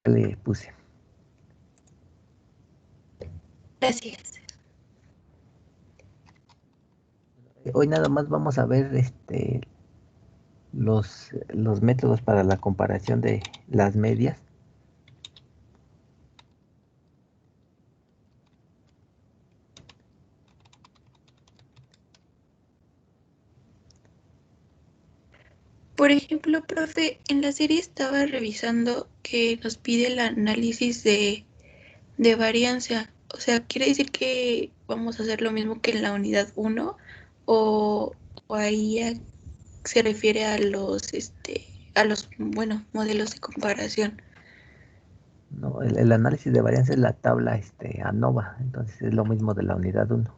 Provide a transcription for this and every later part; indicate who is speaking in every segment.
Speaker 1: le puse.
Speaker 2: Gracias.
Speaker 1: Hoy nada más vamos a ver los métodos para la comparación de las medias.
Speaker 2: Por ejemplo, profe, en la serie estaba revisando que nos pide el análisis de varianza. O sea, ¿quiere decir que vamos a hacer lo mismo que en la unidad uno o ahí se refiere a los, bueno, modelos de comparación?
Speaker 1: ¿No? El análisis de varianza es la tabla ANOVA, entonces es lo mismo de la unidad 1.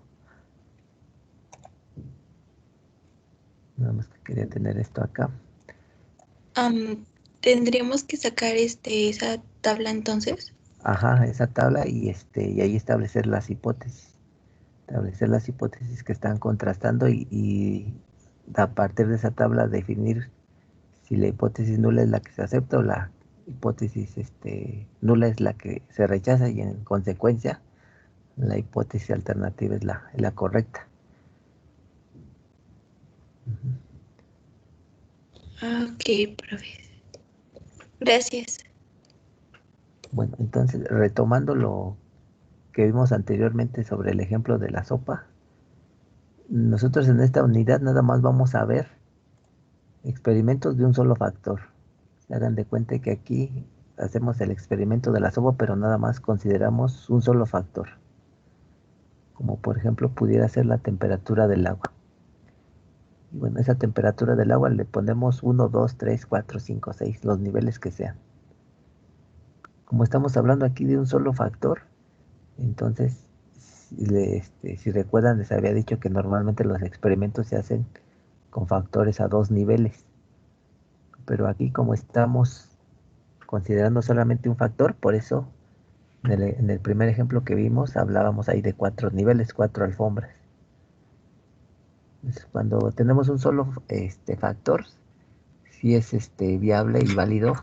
Speaker 1: Nada más que quería tener esto acá.
Speaker 2: Tendríamos que sacar esa tabla entonces.
Speaker 1: Ajá, esa tabla y ahí establecer las hipótesis. Establecer las hipótesis que están contrastando y a partir de esa tabla definir si la hipótesis nula es la que se acepta o la hipótesis nula es la que se rechaza y en consecuencia la hipótesis alternativa es la correcta.
Speaker 2: Ok, profe. Gracias.
Speaker 1: Bueno, entonces retomando lo que vimos anteriormente sobre el ejemplo de la sopa, nosotros en esta unidad nada más vamos a ver experimentos de un solo factor. Se hagan de cuenta que aquí hacemos el experimento de la sopa, pero nada más consideramos un solo factor. Como por ejemplo pudiera ser la temperatura del agua. Y bueno, esa temperatura del agua le ponemos 1, 2, 3, 4, 5, 6, los niveles que sean. Como estamos hablando aquí de un solo factor, entonces, si recuerdan, les había dicho que normalmente los experimentos se hacen con factores a 2 niveles. Pero aquí como estamos considerando solamente un factor, por eso en el primer ejemplo que vimos hablábamos ahí de 4 niveles, 4 alfombras. Entonces, cuando tenemos un solo factor, sí es viable y válido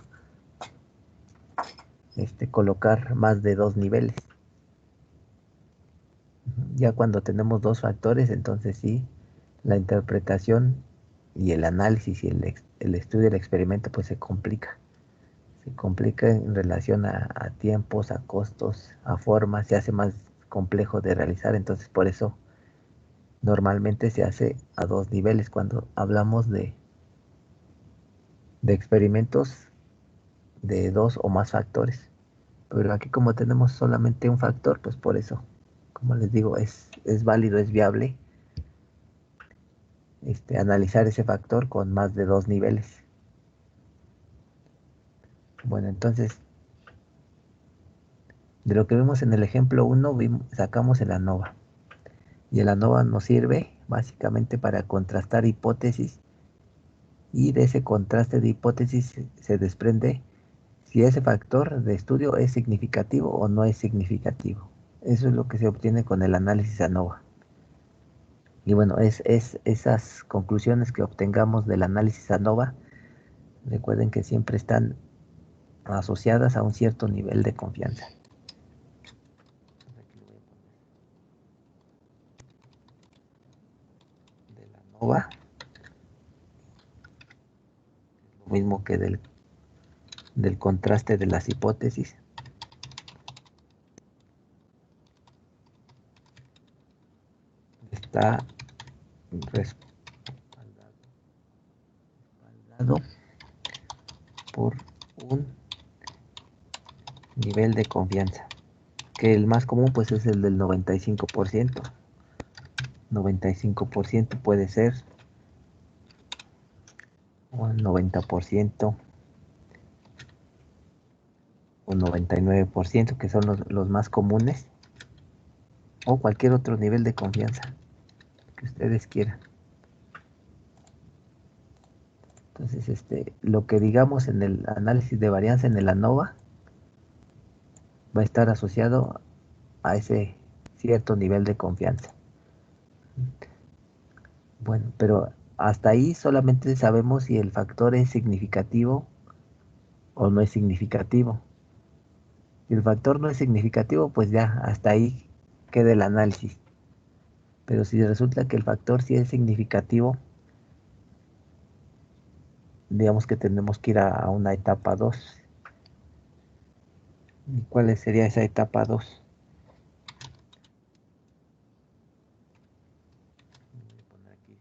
Speaker 1: colocar más de 2 niveles. Ya cuando tenemos 2 factores, entonces sí, la interpretación y el análisis y el estudio del experimento pues se complica. Se complica en relación a tiempos, a costos, a formas, se hace más complejo de realizar, entonces por eso normalmente se hace a 2 niveles cuando hablamos de experimentos de 2 o más factores. Pero aquí como tenemos solamente un factor, pues por eso, como les digo, es válido, es viable analizar ese factor con más de 2 niveles. Bueno, entonces, de lo que vimos en el ejemplo 1, sacamos el ANOVA. Y el ANOVA nos sirve básicamente para contrastar hipótesis y de ese contraste de hipótesis se desprende si ese factor de estudio es significativo o no es significativo. Eso es lo que se obtiene con el análisis ANOVA. Y bueno, es esas conclusiones que obtengamos del análisis ANOVA, recuerden que siempre están asociadas a un cierto nivel de confianza. De la ANOVA, lo mismo que del contraste de las hipótesis. Está respaldado por un nivel de confianza, que el más común pues es el del 95%. 95% puede ser, o el 90%, o 99%, que son los más comunes, o cualquier otro nivel de confianza que ustedes quieran. Entonces, lo que digamos en el análisis de varianza en el ANOVA va a estar asociado a ese cierto nivel de confianza. Bueno, pero hasta ahí solamente sabemos si el factor es significativo o no es significativo. Si el factor no es significativo, pues ya hasta ahí queda el análisis. Pero si resulta que el factor sí es significativo, digamos que tenemos que ir a una etapa 2. ¿Y cuál sería esa etapa 2? Voy a poner aquí.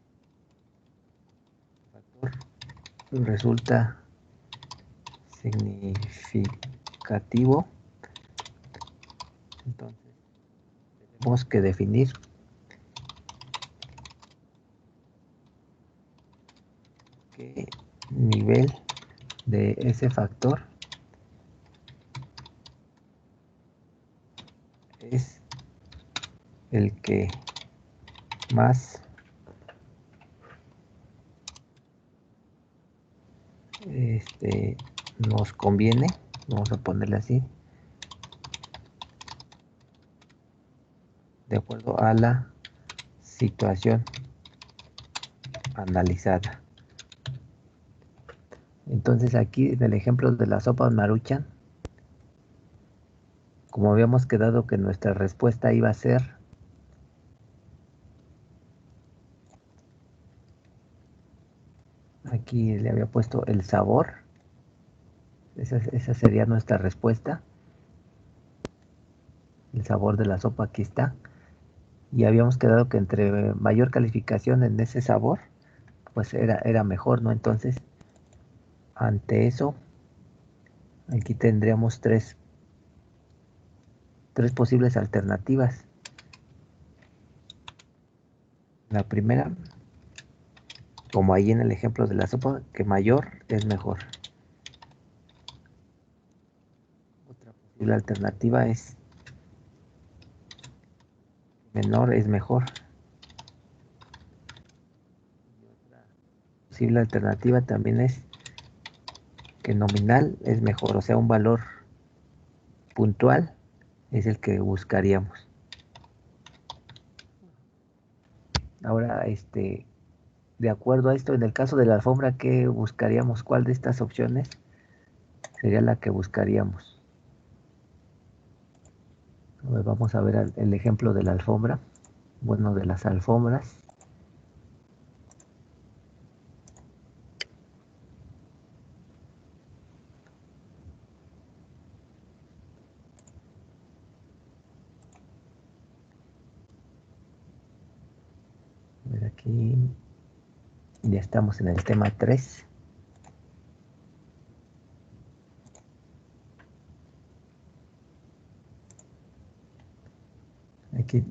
Speaker 1: El factor resulta significativo. Entonces, tenemos que definir qué nivel de ese factor es el que más nos conviene, vamos a ponerle así, de acuerdo a la situación analizada. Entonces aquí en el ejemplo de la sopa Maruchan, como habíamos quedado que nuestra respuesta iba a ser aquí le había puesto el sabor, esa sería nuestra respuesta, el sabor de la sopa aquí está, y habíamos quedado que entre mayor calificación en ese sabor, pues era mejor, ¿no? Entonces, ante eso, aquí tendríamos tres posibles alternativas. La primera, como ahí en el ejemplo de la sopa, que mayor es mejor. Otra posible alternativa es menor es mejor. Y otra posible alternativa también es que nominal es mejor, o sea, un valor puntual es el que buscaríamos. Ahora, de acuerdo a esto, en el caso de la alfombra, ¿qué buscaríamos? ¿Cuál de estas opciones sería la que buscaríamos? A ver, vamos a ver el ejemplo de la alfombra. Bueno, de las alfombras. A ver, aquí ya estamos en el tema 3. Aquí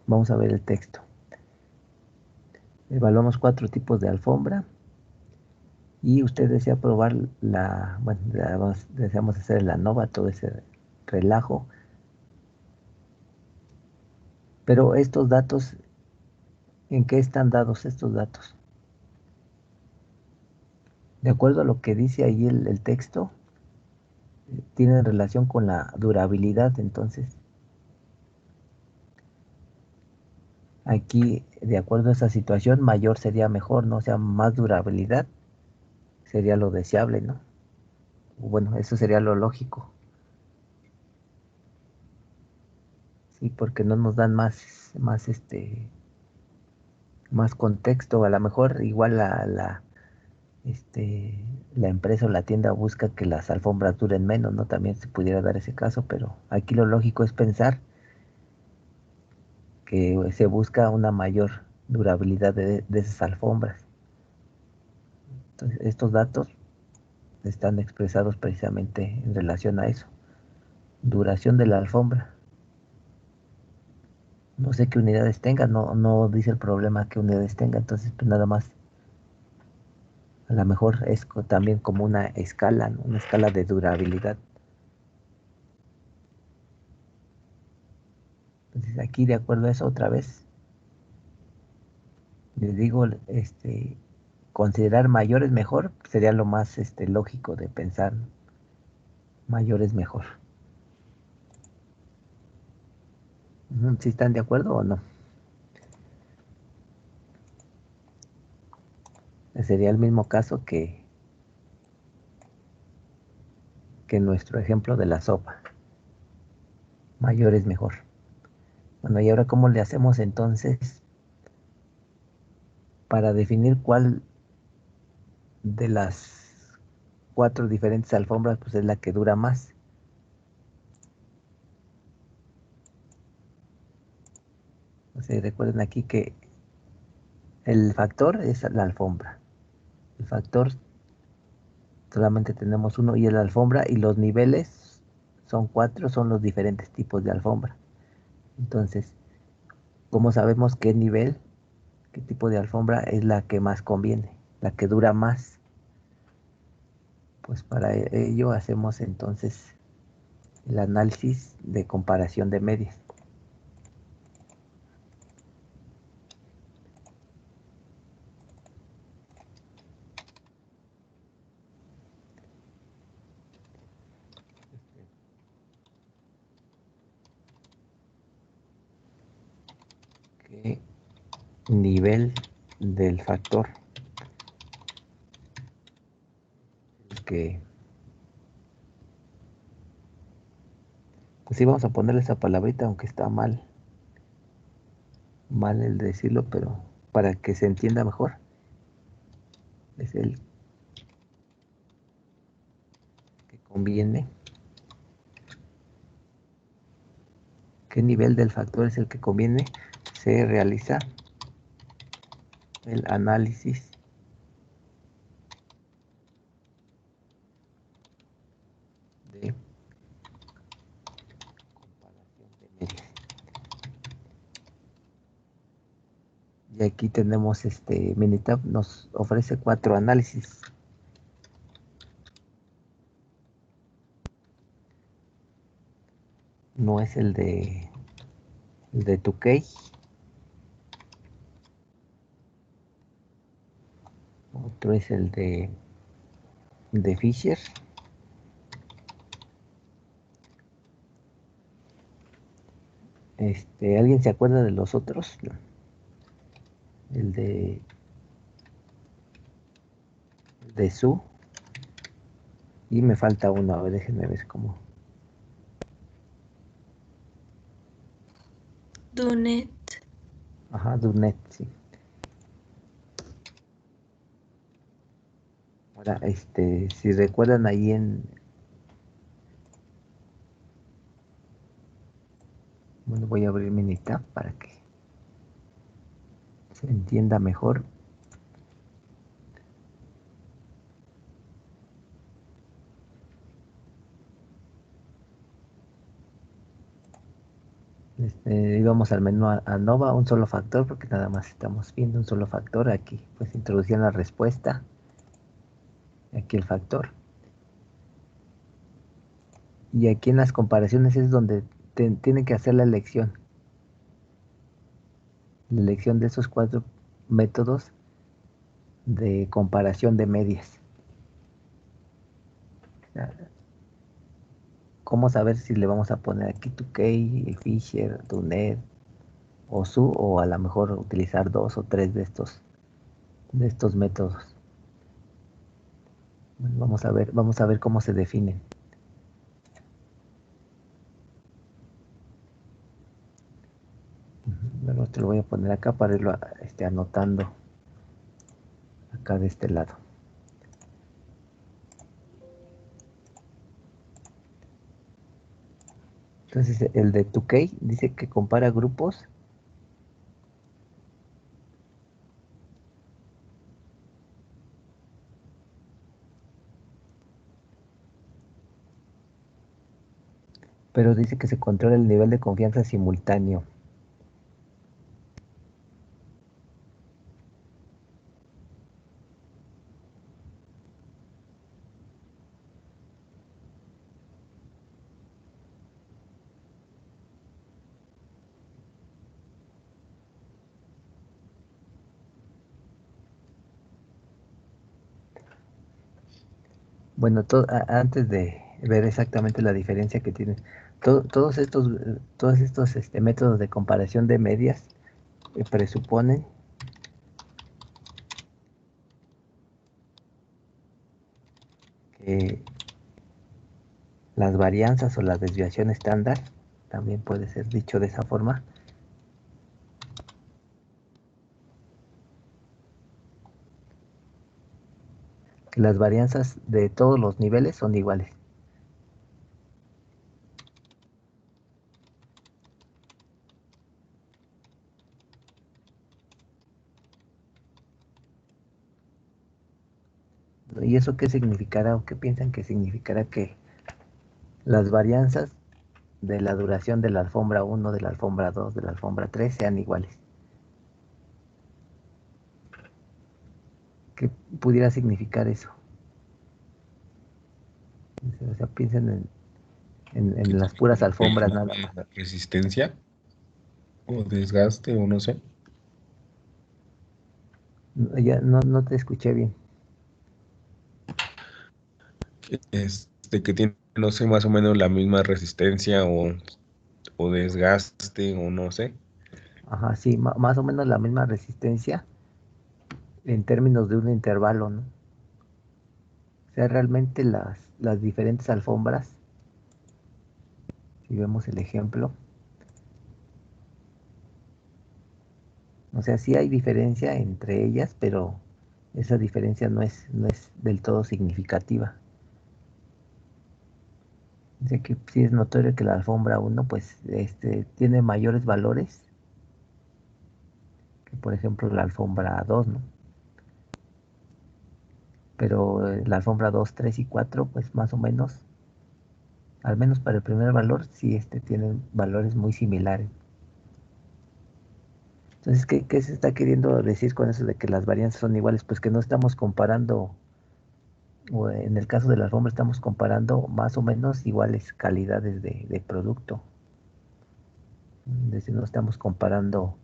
Speaker 1: vamos a ver el texto. Evaluamos 4 tipos de alfombra y usted desea probar bueno, deseamos hacer la nova, todo ese relajo. Pero estos datos, ¿en qué están dados estos datos? De acuerdo a lo que dice ahí el texto, tienen relación con la durabilidad. Entonces, aquí, de acuerdo a esa situación, mayor sería mejor, ¿no? O sea, más durabilidad sería lo deseable, ¿no? Bueno, eso sería lo lógico. Sí, porque no nos dan más contexto. A lo mejor igual la empresa o la tienda busca que las alfombras duren menos, ¿no? También se pudiera dar ese caso, pero aquí lo lógico es pensar que se busca una mayor durabilidad de esas alfombras. Entonces, estos datos están expresados precisamente en relación a eso. Duración de la alfombra. No sé qué unidades tenga, no dice el problema qué unidades tenga, entonces pues nada más. A lo mejor es también como una escala, ¿no? Una escala de durabilidad. Entonces aquí de acuerdo a eso otra vez, les digo, considerar mayor es mejor, sería lo más lógico de pensar, ¿no? Mayor es mejor. ¿Si están de acuerdo o no? Sería el mismo caso que que nuestro ejemplo de la sopa. Mayor es mejor. Bueno, y ahora ¿cómo le hacemos entonces para definir cuál de las 4 diferentes alfombras pues es la que dura más? O sea, recuerden aquí que el factor es la alfombra. El factor solamente tenemos uno y es la alfombra, y los niveles son 4, son los diferentes tipos de alfombra. Entonces, ¿cómo sabemos qué nivel, qué tipo de alfombra es la que más conviene, la que dura más? Pues para ello hacemos entonces el análisis de comparación de medias. ¿Qué nivel del factor que, pues sí, vamos a ponerle esa palabrita, aunque está mal el decirlo, pero para que se entienda mejor, es el que conviene? ¿Qué nivel del factor es el que conviene? Se realiza el análisis de comparación de medias. Y aquí tenemos Minitab nos ofrece 4 análisis. No es el de Tukey. Otro es el de Fisher. ¿Alguien se acuerda de los otros? No. El de Su. Y me falta uno, a ver, déjenme ver cómo.
Speaker 2: Dunet.
Speaker 1: Ajá, Dunet, sí. Ahora, si recuerdan ahí bueno, voy a abrir Minitab para que se entienda mejor. Íbamos al menú a Nova, un solo factor, porque nada más estamos viendo un solo factor. Aquí pues introducían la respuesta, aquí el factor, y aquí en las comparaciones es donde tienen que hacer la elección de esos 4 métodos de comparación de medias. ¿Cómo saber si le vamos a poner aquí Tukey, Fisher, Dunet o Su, o a lo mejor utilizar 2 o 3 de estos métodos? Bueno, vamos a ver cómo se definen. Bueno, te lo voy a poner acá para irlo anotando acá de este lado. Entonces el de Tukey dice que compara grupos pero dice que se controla el nivel de confianza simultáneo. Bueno, antes de ver exactamente la diferencia que tienen, todos estos métodos de comparación de medias presuponen que las varianzas o la desviación estándar, también puede ser dicho de esa forma. Las varianzas de todos los niveles son iguales. ¿Y eso qué significará o qué piensan que significará? Que las varianzas de la duración de la alfombra 1, de la alfombra 2, de la alfombra 3 sean iguales. ¿Qué pudiera significar eso? O sea, piensen
Speaker 3: Que
Speaker 1: en las
Speaker 3: tiene
Speaker 1: puras
Speaker 3: como que
Speaker 1: alfombras nada más.
Speaker 3: una resistencia o desgaste o no sé.
Speaker 1: Ya no te escuché bien.
Speaker 3: Que tiene, no sé, más o menos la misma resistencia o desgaste o no sé.
Speaker 1: Ajá, sí, más o menos la misma resistencia en términos de un intervalo, ¿no? O sea, realmente las diferentes alfombras, si vemos el ejemplo, o sea, sí hay diferencia entre ellas, pero esa diferencia no es del todo significativa. Dice que sí es notorio que la alfombra 1 pues tiene mayores valores que por ejemplo la alfombra 2, ¿no? Pero la alfombra 2, 3 y 4 pues más o menos, al menos para el primer valor, sí tienen valores muy similares. Entonces, ¿qué se está queriendo decir con eso de que las varianzas son iguales? Pues que no estamos comparando, o en el caso de la alfombra estamos comparando más o menos iguales calidades de producto. Es decir, no estamos comparando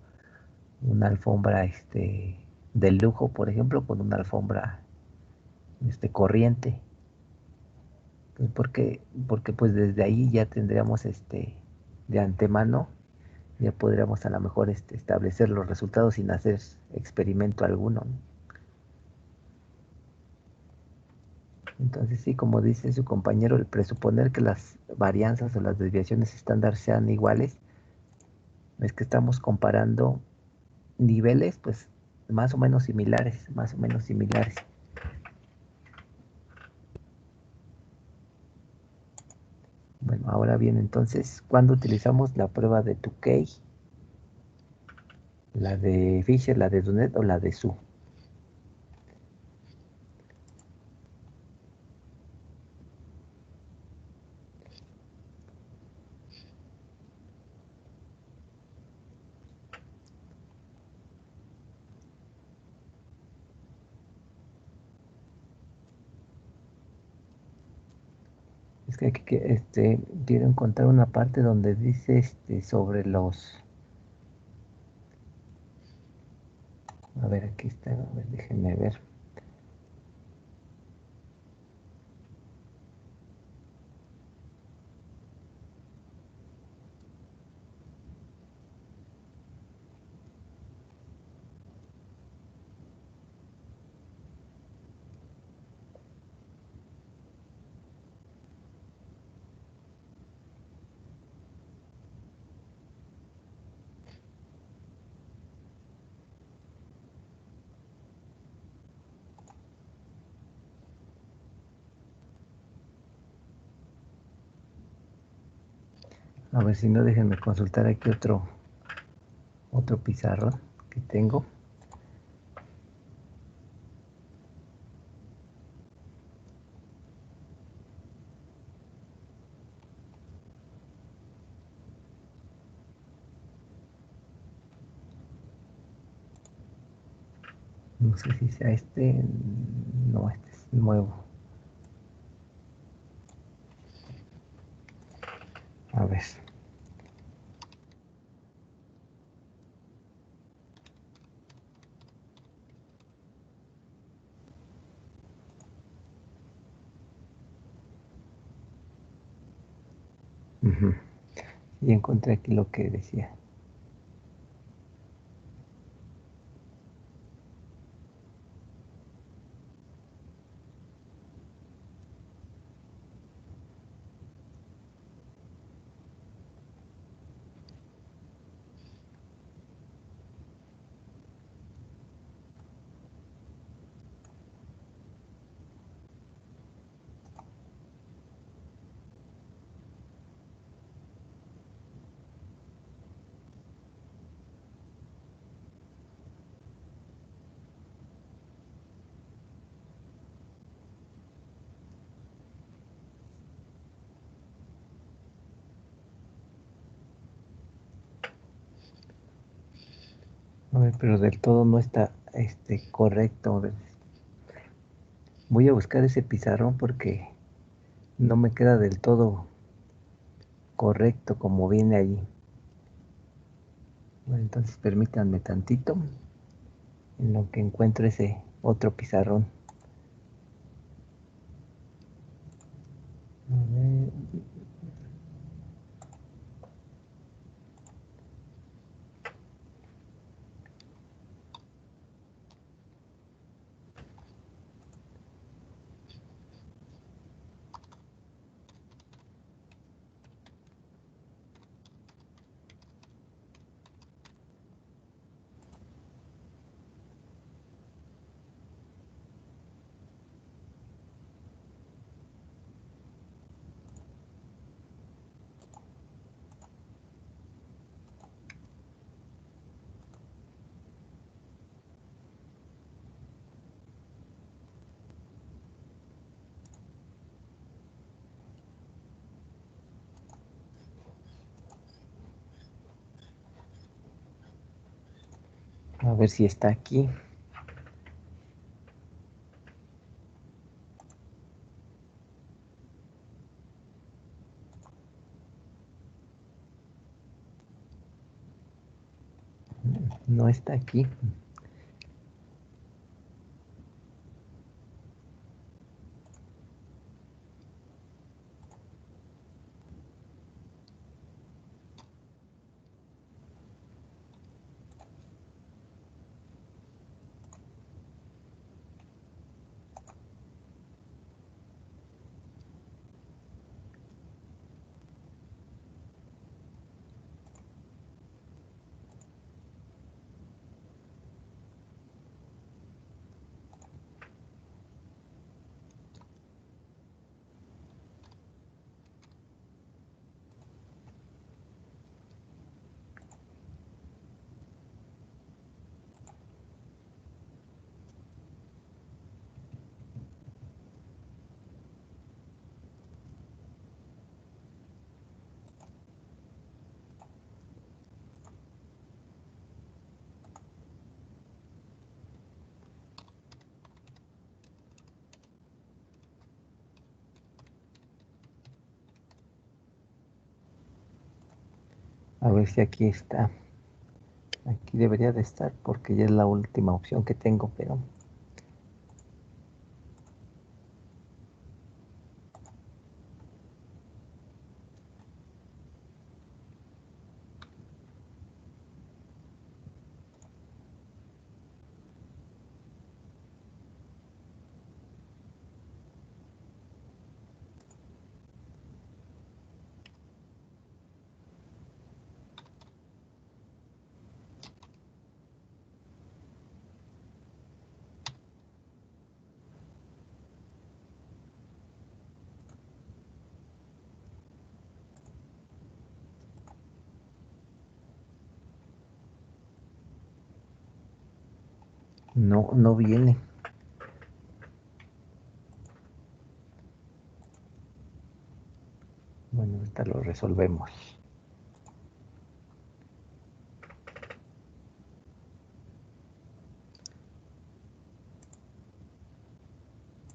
Speaker 1: una alfombra de lujo, por ejemplo, con una alfombra corriente. Pues porque pues desde ahí ya tendríamos de antemano, ya podríamos a lo mejor establecer los resultados sin hacer experimento alguno, ¿no? Entonces sí, como dice su compañero, el presuponer que las varianzas o las desviaciones estándar sean iguales, es que estamos comparando niveles pues más o menos similares, más o menos similares. Bueno, ahora bien, entonces, ¿cuándo utilizamos la prueba de Tukey? ¿La de Fisher, la de Dunet o la de Su? Es que aquí quiero encontrar una parte donde dice sobre los... A ver, aquí está, a ver, déjenme ver. A ver si no, déjenme consultar aquí otro pizarrón que tengo. No sé si sea no, este es nuevo. A ver. Ujú. Y encontré aquí lo que decía. A ver, pero del todo no está correcto. A ver, voy a buscar ese pizarrón porque no me queda del todo correcto como viene allí. Bueno, entonces permítanme tantito en lo que encuentro ese otro pizarrón. A ver, a ver si está aquí. No está aquí. A ver si aquí está. Aquí debería de estar porque ya es la última opción que tengo, pero no viene. Bueno, ahorita lo resolvemos.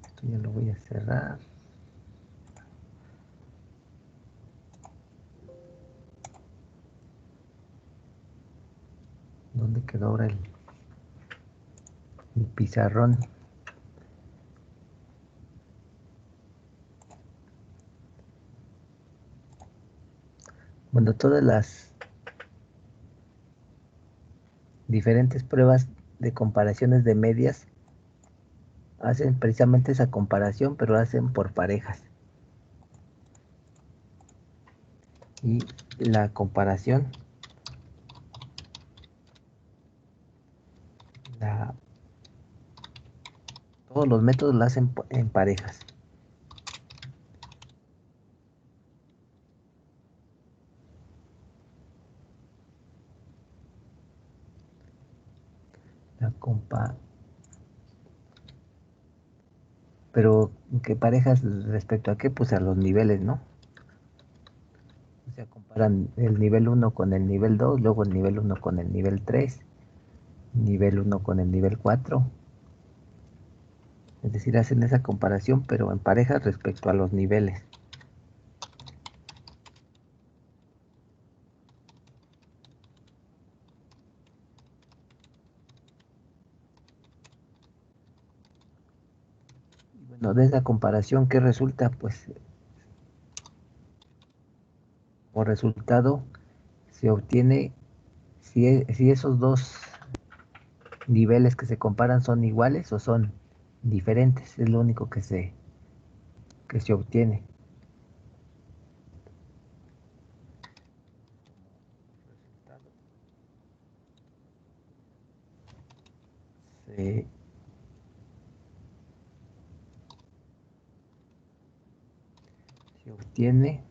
Speaker 1: Esto ya lo voy a cerrar. ¿Dónde quedó ahora el pizarrón? Bueno, todas las diferentes pruebas de comparaciones de medias hacen precisamente esa comparación, pero hacen por parejas. Y la comparación, todos los métodos la hacen en parejas. La compa Pero, ¿qué parejas respecto a qué? Pues a los niveles, ¿no? O sea, comparan el nivel 1 con el nivel 2, luego el nivel 1 con el nivel 3 nivel 1 con el nivel 4. Es decir, hacen esa comparación, pero en parejas respecto a los niveles. Y bueno, de esa comparación, ¿qué resulta? Pues, como resultado, se obtiene si esos dos niveles que se comparan son iguales o son diferentes. Es lo único que se obtiene. Se, se obtiene,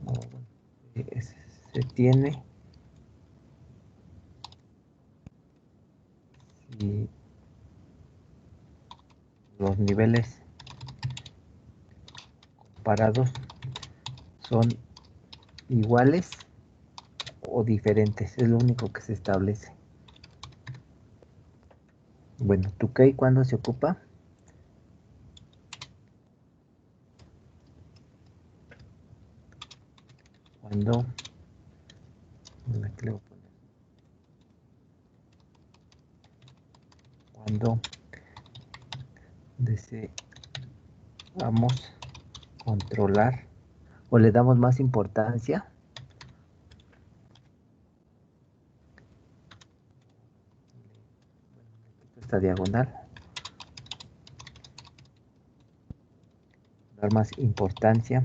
Speaker 1: o, bueno, se tiene si los niveles comparados son iguales o diferentes. Es lo único que se establece. Bueno, ¿tu key cuándo se ocupa? Cuando, aquí le voy a poner, cuando deseamos controlar o le damos más importancia, esta diagonal, dar más importancia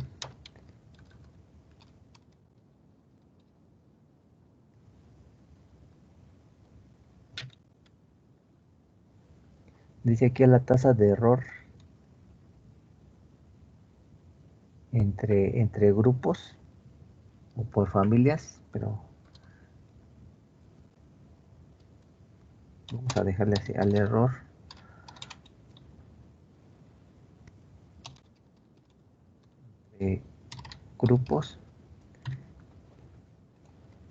Speaker 1: dice aquí a la tasa de error entre grupos o por familias, pero vamos a dejarle así al error de grupos.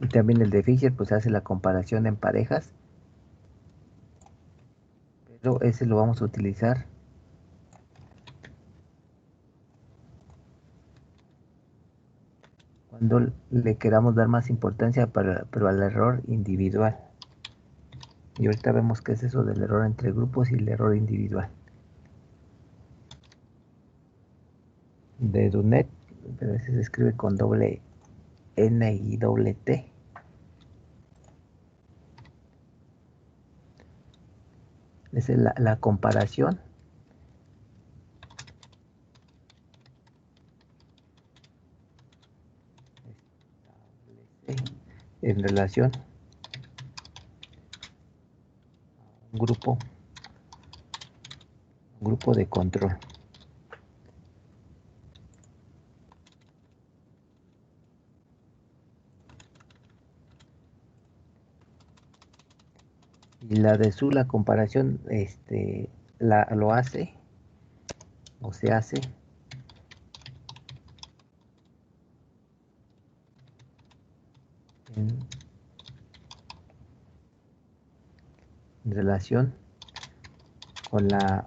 Speaker 1: Y también el de Fisher pues hace la comparación en parejas, pero ese lo vamos a utilizar cuando le queramos dar más importancia pero al error individual. Y ahorita vemos qué es eso del error entre grupos y el error individual. De Dunet, pero ese se escribe con doble N y doble T. Esa es la comparación en relación a un grupo de control. Y la de su, la comparación, lo hace o se hace en relación con la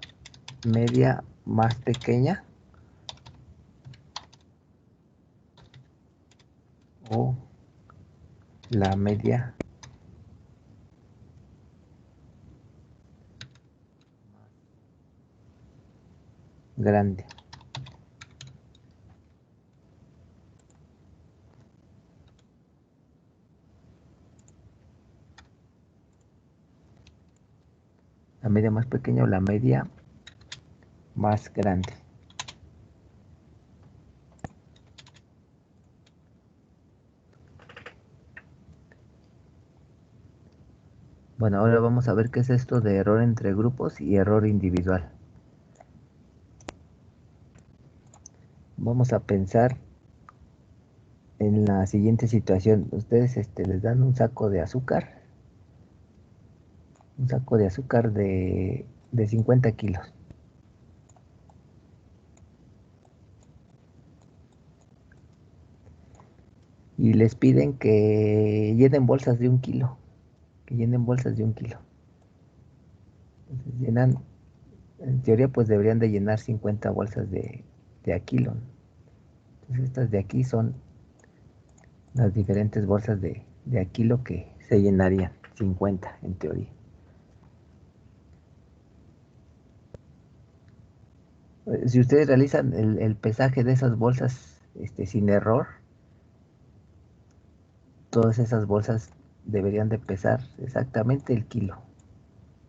Speaker 1: media más pequeña o la media grande. La media más pequeña o la media más grande. Bueno, ahora vamos a ver qué es esto de error entre grupos y error individual. Vamos a pensar en la siguiente situación. Ustedes les dan un saco de azúcar de 50 kilos. Y les piden que llenen bolsas de 1 kilo. que llenen bolsas de 1 kilo. Entonces llenan, en teoría pues deberían de llenar 50 bolsas de a kilo, ¿no? Entonces estas de aquí son las diferentes bolsas de a kilo que se llenarían, 50 en teoría. Si ustedes realizan el pesaje de esas bolsas sin error, todas esas bolsas deberían de pesar exactamente el kilo.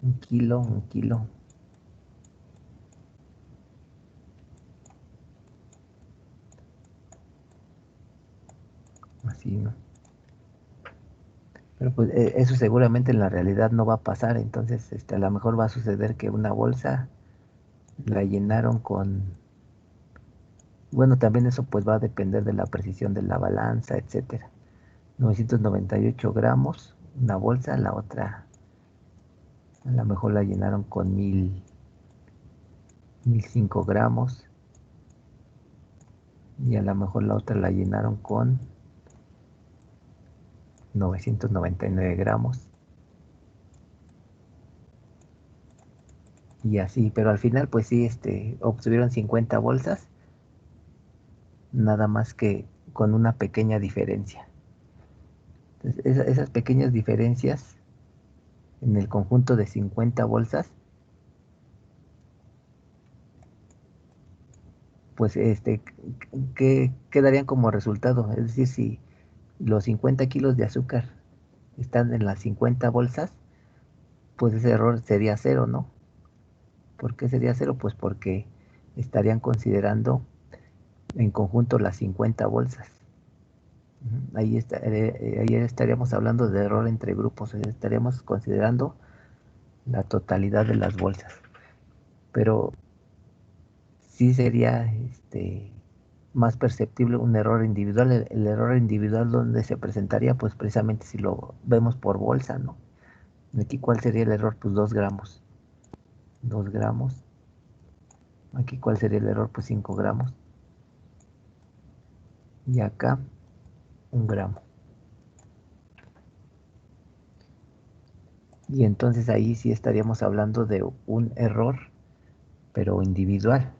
Speaker 1: 1 kilo, 1 kilo. Así, ¿no? Pero pues eso seguramente en la realidad no va a pasar. Entonces a lo mejor va a suceder que una bolsa la llenaron con... Bueno, también eso pues va a depender de la precisión de la balanza, etcétera. 998 gramos, una bolsa, la otra a lo mejor la llenaron con 1005 gramos y a lo mejor la otra la llenaron con 999 gramos y así, pero al final pues sí, obtuvieron 50 bolsas, nada más que con una pequeña diferencia. Entonces, esas pequeñas diferencias en el conjunto de 50 bolsas, pues ¿qué quedarían como resultado? Es decir, si los 50 kilos de azúcar están en las 50 bolsas, pues ese error sería cero, ¿no? ¿Por qué sería cero? Pues porque estarían considerando en conjunto las 50 bolsas. Ahí estaríamos hablando de error entre grupos, estaríamos considerando la totalidad de las bolsas. Pero sí sería más perceptible un error individual. El error individual donde se presentaría, pues precisamente si lo vemos por bolsa, ¿no? Aquí, ¿cuál sería el error? Pues 2 gramos. 2 gramos. Aquí, ¿cuál sería el error? Pues 5 gramos. Y acá, 1 gramo. Y entonces ahí sí estaríamos hablando de un error, pero individual.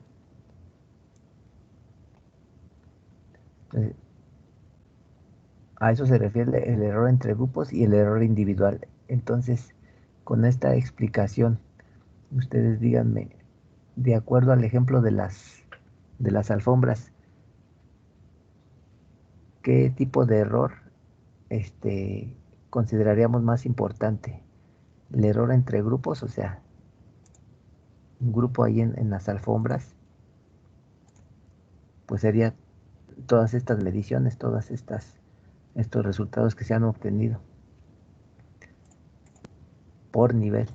Speaker 1: Entonces, a eso se refiere el error entre grupos y el error individual. Entonces, con esta explicación, ustedes díganme, de acuerdo al ejemplo de las alfombras, ¿qué tipo de error consideraríamos más importante? El error entre grupos, o sea, un grupo ahí en las alfombras, pues sería todas estas mediciones, estos resultados que se han obtenido por nivel.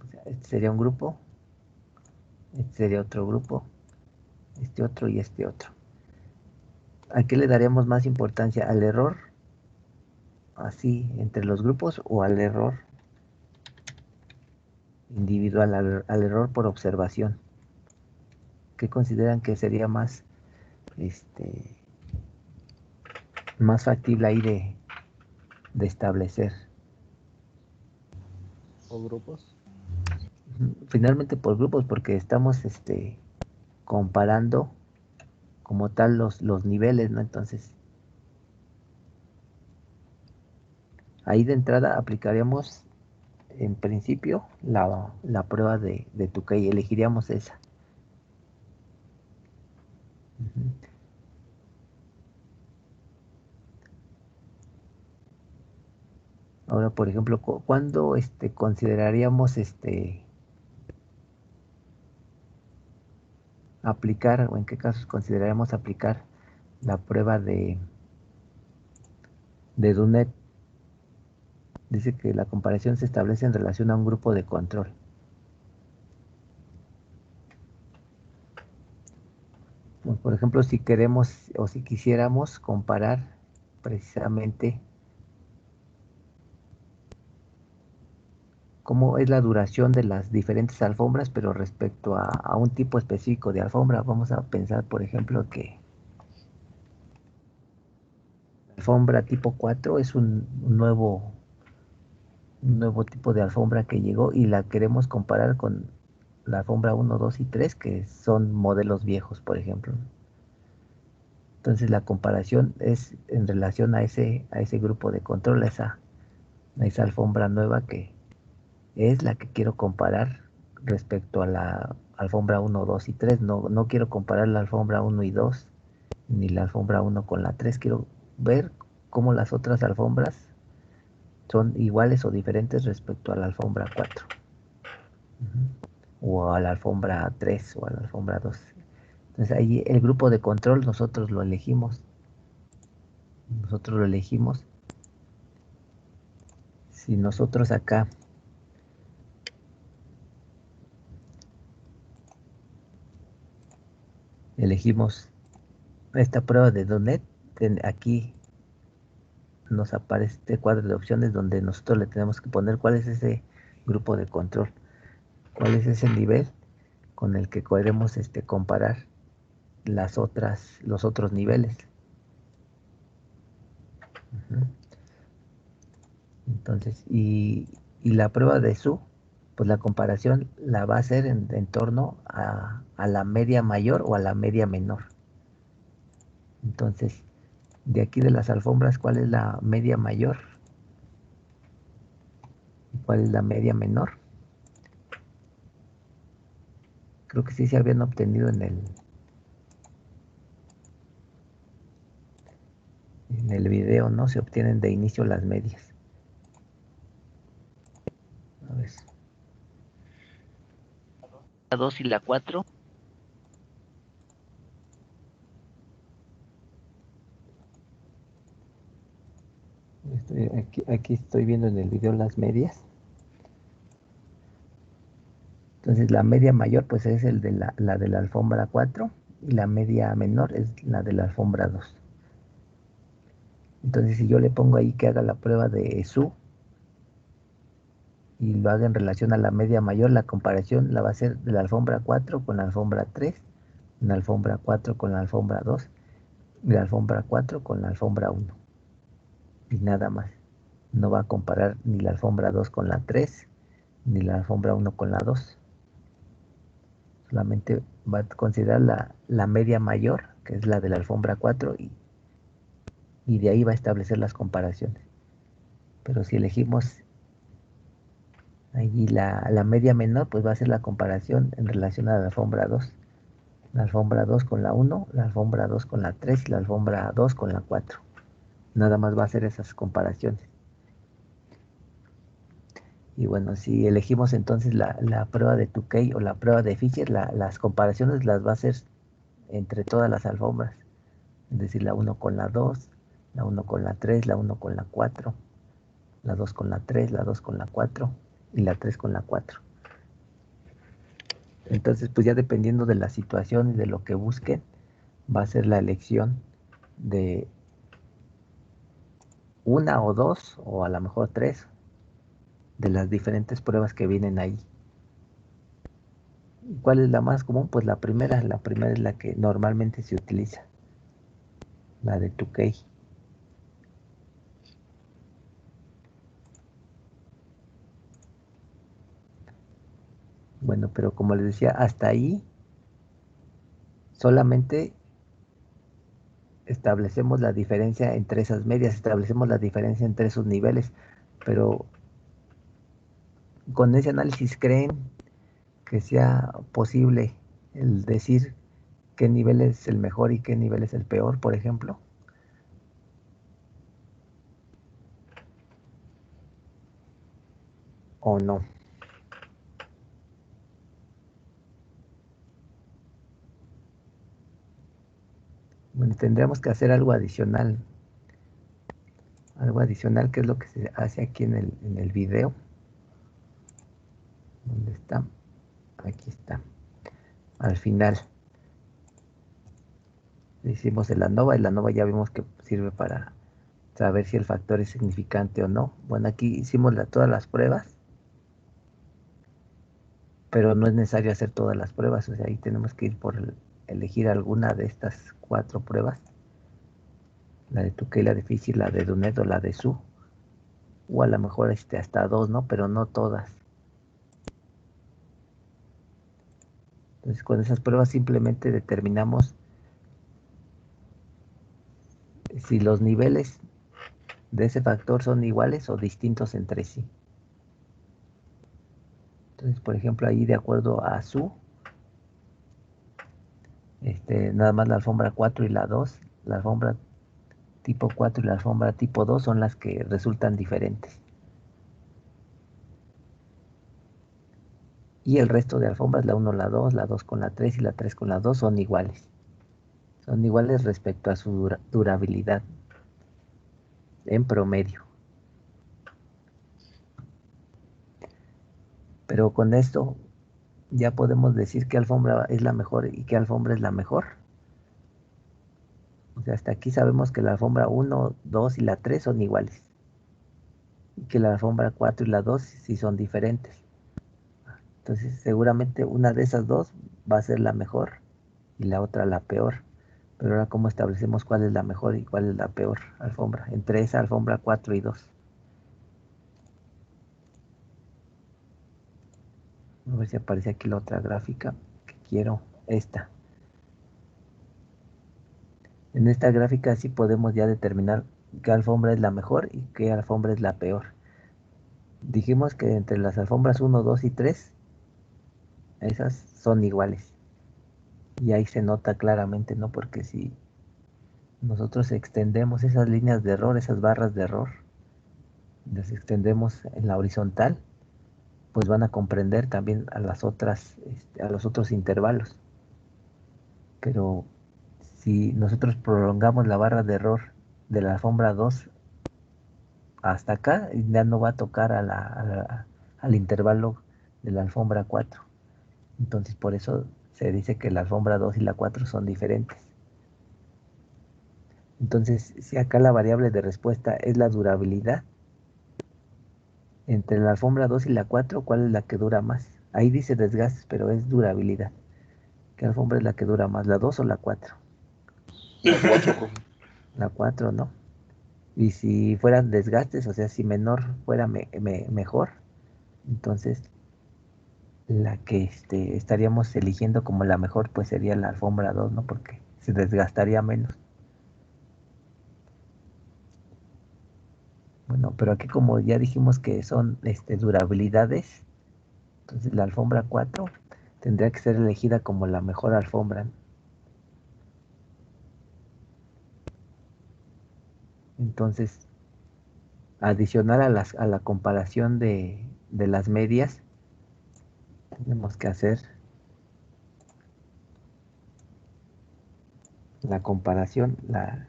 Speaker 1: O sea, este sería un grupo, este sería otro grupo, este otro y este otro. ¿A qué le daríamos más importancia? ¿Al error así entre los grupos o al error individual, al error por observación? ¿Qué consideran que sería este, más factible ahí de establecer?
Speaker 3: ¿O grupos?
Speaker 1: Finalmente por grupos, porque estamos comparando como tal los niveles, ¿no? Entonces, ahí de entrada aplicaríamos en principio la prueba de Tukey, elegiríamos esa. Ahora, por ejemplo, ¿cuándo consideraríamos aplicar, o en qué casos consideraríamos aplicar la prueba de Dunet? Dice que la comparación se establece en relación a un grupo de control. Bueno, por ejemplo, si queremos o si quisiéramos comparar precisamente cómo es la duración de las diferentes alfombras, pero respecto a un tipo específico de alfombra, vamos a pensar, por ejemplo, que la alfombra tipo 4 es un nuevo un nuevo tipo de alfombra que llegó y la queremos comparar con la alfombra 1, 2 y 3, que son modelos viejos, por ejemplo. Entonces la comparación es en relación a ese grupo de control, a esa alfombra nueva que es la que quiero comparar respecto a la alfombra 1, 2 y 3. No, no quiero comparar la alfombra 1 y 2, ni la alfombra 1 con la 3. Quiero ver cómo las otras alfombras son iguales o diferentes respecto a la alfombra 4. O a la alfombra 3 o a la alfombra 2. Entonces ahí el grupo de control nosotros lo elegimos. Nosotros lo elegimos. Si nosotros acá elegimos esta prueba de .NET, aquí nos aparece este cuadro de opciones donde nosotros le tenemos que poner cuál es ese grupo de control, cuál es ese nivel con el que podemos comparar los otros niveles. Entonces, y la prueba de SU, pues la comparación la va a hacer en torno a la media mayor o a la media menor. Entonces, de aquí de las alfombras, ¿cuál es la media mayor? ¿Cuál es la media menor? Creo que sí se habían obtenido en el video, ¿no? Se obtienen de inicio las medias. A ver. La 2 y la 4. Aquí estoy viendo en el video las medias. Entonces la media mayor pues es el de la de la alfombra 4 y la media menor es la de la alfombra 2. Entonces si yo le pongo ahí que haga la prueba de SU y lo haga en relación a la media mayor, la comparación la va a hacer de la alfombra 4 con la alfombra 3, la alfombra 4 con la alfombra 2 y la alfombra 4 con la alfombra 1. Y nada más. No va a comparar ni la alfombra 2 con la 3, ni la alfombra 1 con la 2. Solamente va a considerar la media mayor, que es la de la alfombra 4, y de ahí va a establecer las comparaciones. Pero si elegimos allí la media menor, pues va a ser la comparación en relación a la alfombra 2. La alfombra 2 con la 1, la alfombra 2 con la 3 y la alfombra 2 con la 4. Nada más va a hacer esas comparaciones. Y bueno, si elegimos entonces la prueba de Tukey o la prueba de Fisher, las comparaciones las va a hacer entre todas las alfombras. Es decir, la 1 con la 2, la 1 con la 3, la 1 con la 4, la 2 con la 3, la 2 con la 4 y la 3 con la 4. Entonces, pues ya dependiendo de la situación y de lo que busquen, va a ser la elección de una o dos, o a lo mejor tres, de las diferentes pruebas que vienen ahí. ¿Cuál es la más común? Pues la primera es la que normalmente se utiliza, la de Tukey. Bueno, pero como les decía, hasta ahí solamente establecemos la diferencia entre esas medias, establecemos la diferencia entre esos niveles, pero con ese análisis creen que sea posible el decir qué nivel es el mejor y qué nivel es el peor, por ejemplo. ¿O no? Bueno, tendríamos que hacer algo adicional. Algo adicional, que es lo que se hace aquí en el video. ¿Dónde está? Aquí está. Al final hicimos el ANOVA, y la ANOVA ya vimos que sirve para saber si el factor es significante o no. Bueno, aquí hicimos todas las pruebas, pero no es necesario hacer todas las pruebas. O sea, ahí tenemos que ir por elegir alguna de estas 4 pruebas. La de Tukey, la de Fisher, la de Dunet o la de Su. o a lo mejor hasta 2, ¿no? Pero no todas. Entonces con esas pruebas simplemente determinamos si los niveles de ese factor son iguales o distintos entre sí. Entonces, por ejemplo, ahí de acuerdo a su, nada más la alfombra 4 y la 2, la alfombra tipo 4 y la alfombra tipo 2 son las que resultan diferentes. Y el resto de alfombras, la 1, la 2 con la 3 y la 3 con la 2 son iguales. Son iguales respecto a su durabilidad en promedio. Pero con esto ya podemos decir qué alfombra es la mejor y qué alfombra es la mejor. O sea, hasta aquí sabemos que la alfombra 1, 2 y la 3 son iguales. Y que la alfombra 4 y la 2 sí son diferentes. Entonces seguramente una de esas dos va a ser la mejor y la otra la peor. Pero ahora, ¿cómo establecemos cuál es la mejor y cuál es la peor alfombra? Entre esa alfombra 4 y 2. A ver si aparece aquí la otra gráfica que quiero. Esta. En esta gráfica sí podemos ya determinar qué alfombra es la mejor y qué alfombra es la peor. Dijimos que entre las alfombras 1, 2 y 3, esas son iguales. Y ahí se nota claramente, ¿no? Porque si nosotros extendemos esas líneas de error, esas barras de error, las extendemos en la horizontal, pues van a comprender también a las otras, a los otros intervalos. Pero si nosotros prolongamos la barra de error de la alfombra 2 hasta acá, ya no va a tocar al intervalo de la alfombra 4. Entonces por eso se dice que la alfombra 2 y la 4 son diferentes. Entonces, si acá la variable de respuesta es la durabilidad, entre la alfombra 2 y la 4, ¿cuál es la que dura más? Ahí dice desgastes, pero es durabilidad. ¿Qué alfombra es la que dura más, la 2 o la 4?
Speaker 4: La 4, profe.
Speaker 1: La 4, ¿no? Y si fueran desgastes, o sea, si menor fuera mejor, entonces la que estaríamos eligiendo como la mejor, pues sería la alfombra 2, ¿no? Porque se desgastaría menos. Bueno, pero aquí como ya dijimos que son durabilidades, entonces la alfombra 4 tendría que ser elegida como la mejor alfombra. Entonces, adicional a la comparación de las medias, tenemos que hacer la comparación, la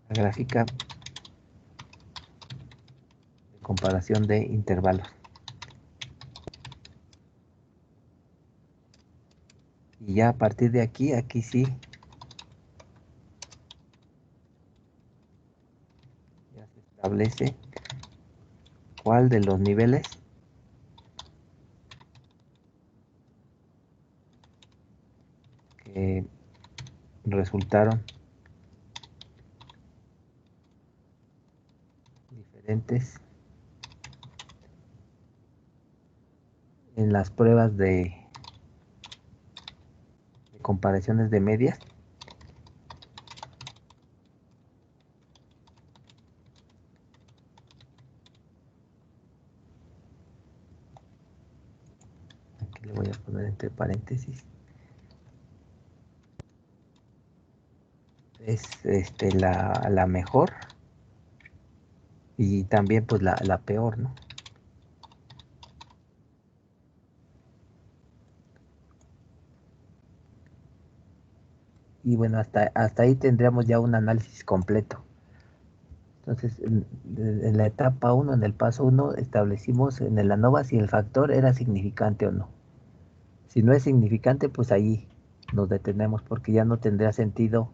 Speaker 1: gráfica de comparación de intervalos. Y ya a partir de aquí, aquí sí, ya se establece cuál de los niveles que resultaron diferentes en las pruebas de comparaciones de medias. Aquí le voy a poner entre paréntesis. Es la mejor y también pues la peor, ¿no? Y bueno, hasta ahí tendríamos ya un análisis completo. Entonces, en la etapa 1, en el paso 1, establecimos en el ANOVA si el factor era significante o no. Si no es significante, pues ahí nos detenemos porque ya no tendría sentido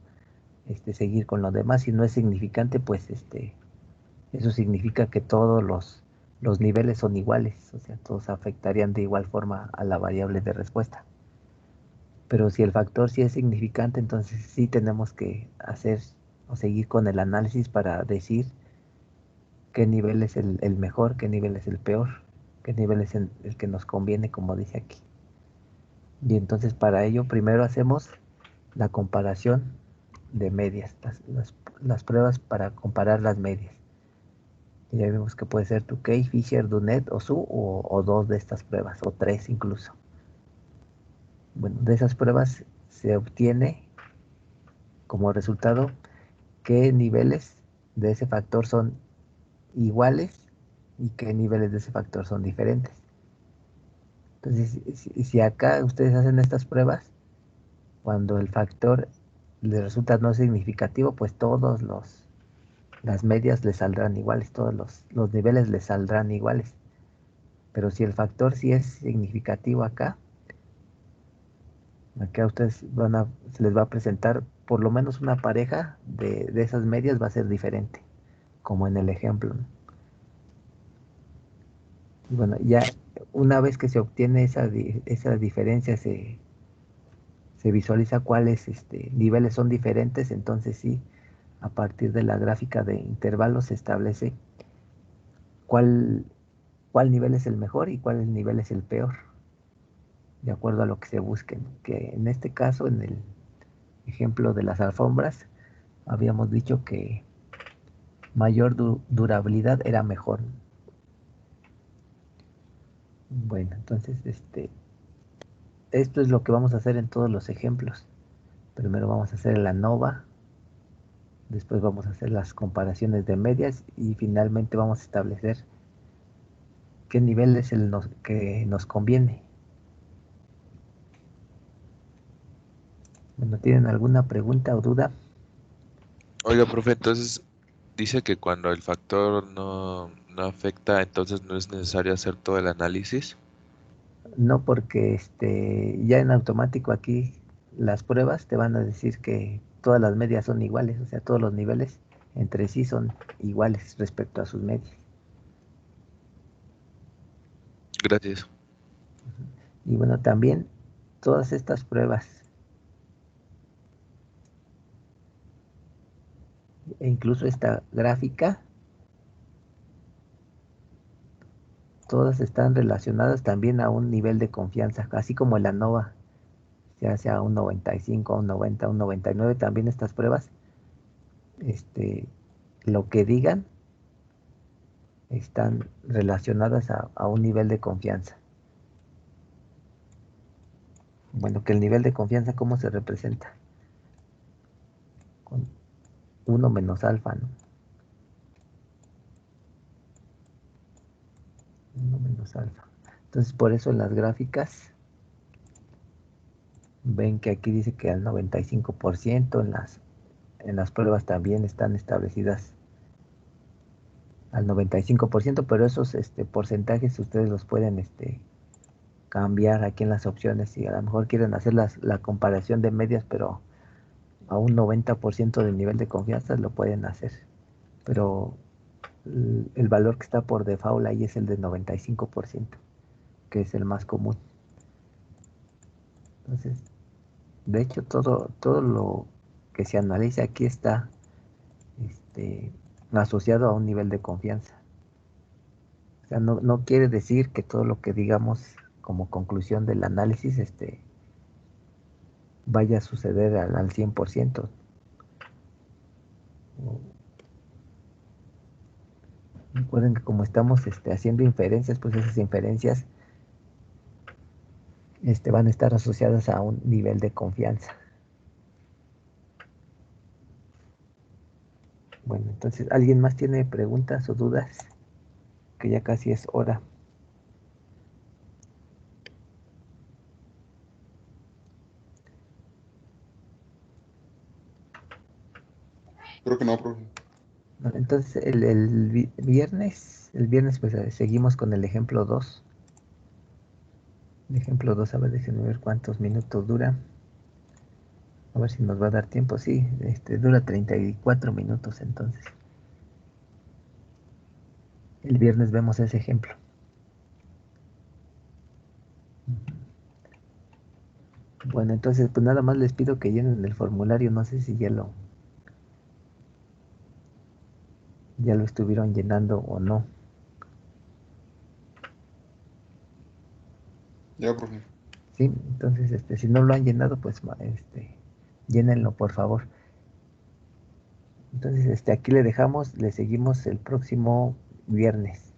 Speaker 1: seguir con lo demás. Si no es significante, pues eso significa que todos los niveles son iguales, o sea, todos afectarían de igual forma a la variable de respuesta. Pero si el factor sí es significante, entonces sí tenemos que hacer o seguir con el análisis para decir qué nivel es el mejor, qué nivel es el peor, qué nivel es el que nos conviene, como dice aquí. Y entonces para ello primero hacemos la comparación de medias, las pruebas para comparar las medias. Y ya vimos que puede ser Tukey, Fisher, Dunet o Su, o dos de estas pruebas, o tres incluso. Bueno, de esas pruebas se obtiene como resultado qué niveles de ese factor son iguales y qué niveles de ese factor son diferentes. Entonces, si acá ustedes hacen estas pruebas, cuando el factor les resulta no significativo, pues las medias les saldrán iguales, todos los niveles les saldrán iguales. Pero si el factor sí es significativo acá a ustedes se les va a presentar por lo menos una pareja de esas medias va a ser diferente, como en el ejemplo, ¿no? Y bueno, ya una vez que se obtiene esa diferencia, se visualiza cuáles niveles son diferentes, entonces sí, a partir de la gráfica de intervalos se establece cuál, cuál nivel es el mejor y cuál nivel es el peor, de acuerdo a lo que se busque, ¿no? Que en este caso, en el ejemplo de las alfombras, habíamos dicho que mayor durabilidad era mejor. Bueno, entonces esto es lo que vamos a hacer en todos los ejemplos. Primero vamos a hacer la ANOVA, después vamos a hacer las comparaciones de medias y finalmente vamos a establecer qué nivel es que nos conviene. Bueno, ¿tienen alguna pregunta o duda?
Speaker 5: Oiga, profe, entonces dice que cuando el factor no afecta, entonces no es necesario hacer todo el análisis.
Speaker 1: No, porque ya en automático aquí las pruebas te van a decir que todas las medias son iguales, o sea, todos los niveles entre sí son iguales respecto a sus medias.
Speaker 5: Gracias.
Speaker 1: Y bueno, también todas estas pruebas e incluso esta gráfica, todas están relacionadas también a un nivel de confianza, así como el ANOVA, ya sea un 95, un 90, un 99, también estas pruebas, lo que digan, están relacionadas a un nivel de confianza. Bueno, que el nivel de confianza, ¿cómo se representa? Con 1 menos alfa, ¿no? 1 menos alfa. Entonces, por eso en las gráficas, ven que aquí dice que al 95%, en las pruebas también están establecidas al 95%, pero esos porcentajes ustedes los pueden cambiar aquí en las opciones. Si a lo mejor quieren hacer la comparación de medias, pero a un 90% del nivel de confianza lo pueden hacer. Pero el valor que está por default ahí es el de 95%, que es el más común. Entonces, de hecho, todo lo que se analiza aquí está asociado a un nivel de confianza. O sea, no quiere decir que todo lo que digamos como conclusión del análisis vaya a suceder al 100%. Recuerden que como estamos haciendo inferencias, pues esas inferencias van a estar asociadas a un nivel de confianza. Bueno, entonces, ¿alguien más tiene preguntas o dudas? Que ya casi es hora.
Speaker 4: Creo que no, profe.
Speaker 1: Entonces, el viernes pues seguimos con el ejemplo 2. El ejemplo 2, a ver, déjenme ver cuántos minutos dura. A ver si nos va a dar tiempo. Sí, dura 34 minutos entonces. El viernes vemos ese ejemplo. Bueno, entonces pues nada más les pido que llenen el formulario. No sé si ya ya lo estuvieron llenando o no.
Speaker 4: Ya, profe.
Speaker 1: Sí, entonces si no lo han llenado, pues llénenlo por favor. Entonces aquí le dejamos, le seguimos el próximo viernes.